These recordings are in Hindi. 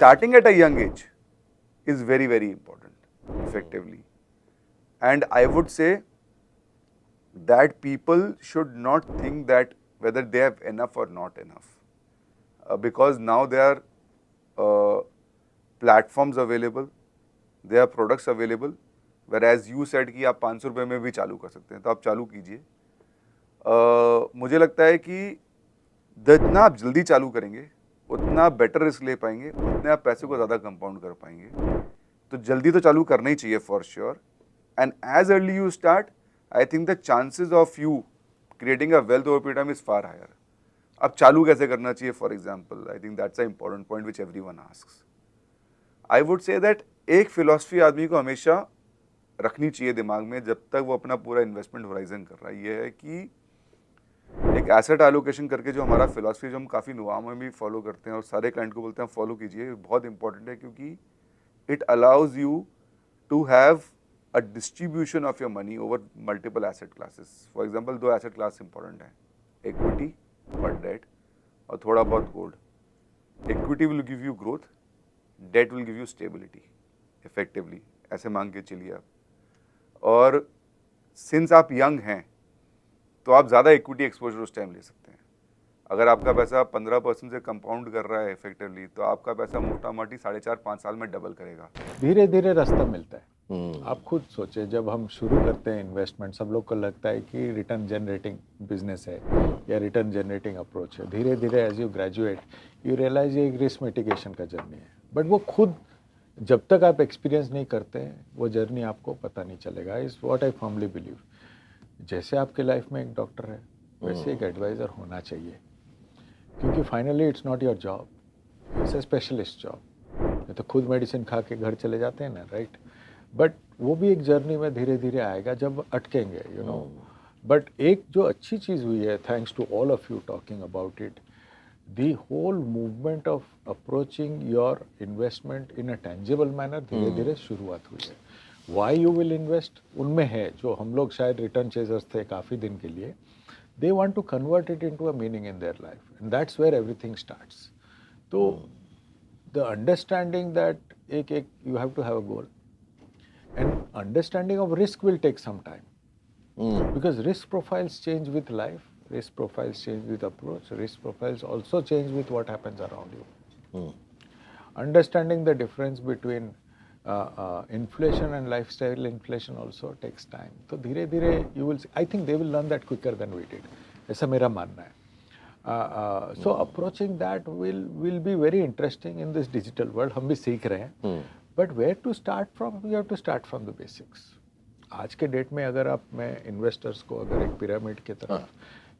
starting at a young age is very, very important, effectively. And I would say that people should not think that whether they have enough or not enough. Because now there are platforms available, there are products available, whereas you said कि आप 500 रुपये में भी चालू कर सकते हैं, तो आप चालू कीजिए. मुझे लगता है कि जितना आप जल्दी चालू करेंगे उतना बेटर रिस्क ले पाएंगे, उतने आप पैसे को ज़्यादा कंपाउंड कर पाएंगे. तो जल्दी तो चालू करना ही चाहिए for sure. And as early you start, I think the chances of you creating a wealth over period time is far higher. अब चालू कैसे करना चाहिए, for example, I think that's a important point which everyone asks. I would say that एक फिलॉसफी आदमी को हमेशा रखनी चाहिए दिमाग में जब तक वो अपना पूरा इन्वेस्टमेंट होराइजन कर रहा है. ये है कि एक एसेट एलोकेशन करके जो हमारा फिलॉसफी जो हम काफ़ी नुआ में भी फॉलो करते हैं और सारे क्लाइंट को बोलते हैं फॉलो कीजिए, बहुत इंपॉर्टेंट है, क्योंकि it allows you to have a distribution of your money over multiple asset classes. For example 2 asset class important है, इक्विटी और डेट, और थोड़ा बहुत gold. Equity will give you growth, debt will give you stability, effectively ऐसे मांग के चलिए आप. और सिंस आप यंग हैं तो आप ज़्यादा इक्विटी एक्सपोजर उस टाइम ले सकते हैं. अगर आपका पैसा 15% से कंपाउंड कर रहा है इफेक्टिवली, तो आपका पैसा मोटा मोटी 4.5-5 साल में डबल करेगा. धीरे धीरे रास्ता मिलता है. आप खुद सोचे, जब हम शुरू करते हैं इन्वेस्टमेंट, सब लोग को लगता है कि रिटर्न जनरेटिंग बिजनेस है या रिटर्न जनरेटिंग अप्रोच है. धीरे धीरे as you graduate you realise ये एक रिस्क मिटिगेशन का जर्नी है. बट वो खुद जब तक आप एक्सपीरियंस नहीं करते हैं वो जर्नी आपको पता नहीं चलेगा. Is what I firmly believe. जैसे आपके लाइफ में एक डॉक्टर है, वैसे एक एडवाइज़र होना चाहिए, क्योंकि finally it's not your job, it's a specialist job. ये तो खुद मेडिसिन खा के घर चले जाते हैं ना, राइट. बट वो भी एक जर्नी में धीरे धीरे आएगा जब अटकेंगे, यू नो. बट एक जो अच्छी चीज़ हुई है, thanks to all of you talking about it, the whole movement of approaching your investment in a tangible manner धीरे धीरे शुरुआत हुई है. Why you will invest उनमें है, जो हम लोग शायद रिटर्न चेजर्स थे काफ़ी दिन के लिए, they want to convert it into a meaning in their life, and that's where everything starts. तो the understanding that एक you have to have a goal, and understanding of risk will take some time, because risk profiles change with life. Risk profiles change with approach. Risk profiles also change with what happens around you. Understanding the difference between inflation and lifestyle inflation also takes time. So धीरे धीरे you will see, I think they will learn that quicker than we did. ऐसा मेरा मानना है. So approaching that will be very interesting in this digital world. हम भी सीख रहे हैं. But where to start from? You have to start from the basics. आज के डेट में अगर आप, मैं इन्वेस्टर्स को अगर एक पिरामिड की तरफ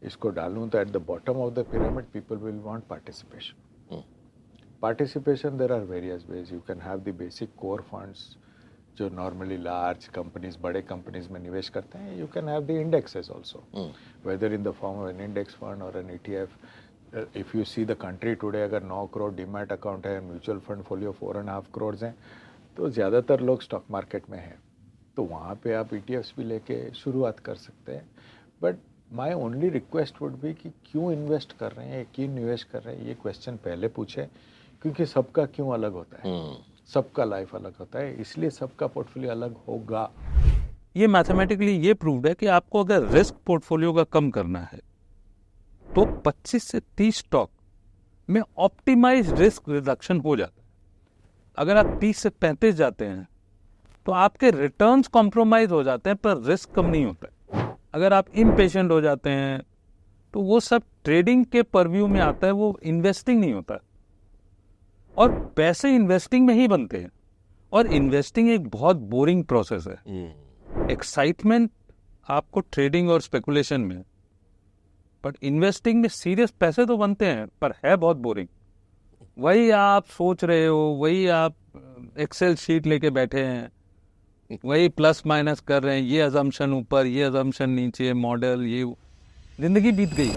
इसको डालूं, तो at the bottom of the pyramid people will want participation. Participation there are various ways. You can have the basic core funds जो नॉर्मली लार्ज कंपनीज, बड़े कंपनीज में निवेश करते हैं. You can have the indexes also, whether in the form of an index fund और an ETF. If you see the country today, अगर 9 करोड़ डीमैट अकाउंट है, म्यूचुअल फंड फोलियो 4.5 करोड़ हैं, तो ज़्यादातर लोग स्टॉक मार्केट में हैं. तो वहाँ पे आप ETFs भी लेके शुरुआत कर सकते हैं. But my only request would be कि क्यों इन्वेस्ट कर रहे हैं, क्यों निवेश कर रहे हैं, ये क्वेश्चन पहले पूछें, क्योंकि सबका क्यों अलग होता है. सबका लाइफ अलग होता है, इसलिए सबका पोर्टफोलियो अलग होगा. ये मैथमेटिकली ये प्रूव्ड है कि आपको अगर रिस्क पोर्टफोलियो का कम करना है तो 25 से 30 स्टॉक में ऑप्टिमाइज रिस्क रिडक्शन हो जाता है. अगर आप 30 से 35 जाते हैं तो आपके रिटर्न्स कॉम्प्रोमाइज हो जाते हैं, पर रिस्क कम नहीं होता है. अगर आप इम्पेशेंट हो जाते हैं तो वो सब ट्रेडिंग के परव्यू में आता है, वो इन्वेस्टिंग नहीं होता. और पैसे इन्वेस्टिंग में ही बनते हैं, और इन्वेस्टिंग एक बहुत बोरिंग प्रोसेस है. एक्साइटमेंट आपको ट्रेडिंग और स्पेकुलेशन में, बट इन्वेस्टिंग में सीरियस पैसे तो बनते हैं, पर है बहुत बोरिंग. वही आप सोच रहे हो, वही आप एक्सेल शीट लेके बैठे हैं, वही प्लस माइनस कर रहे हैं, ये अजम्पशन ऊपर, ये अजम्पशन नीचे, मॉडल, ये जिंदगी बीत गई.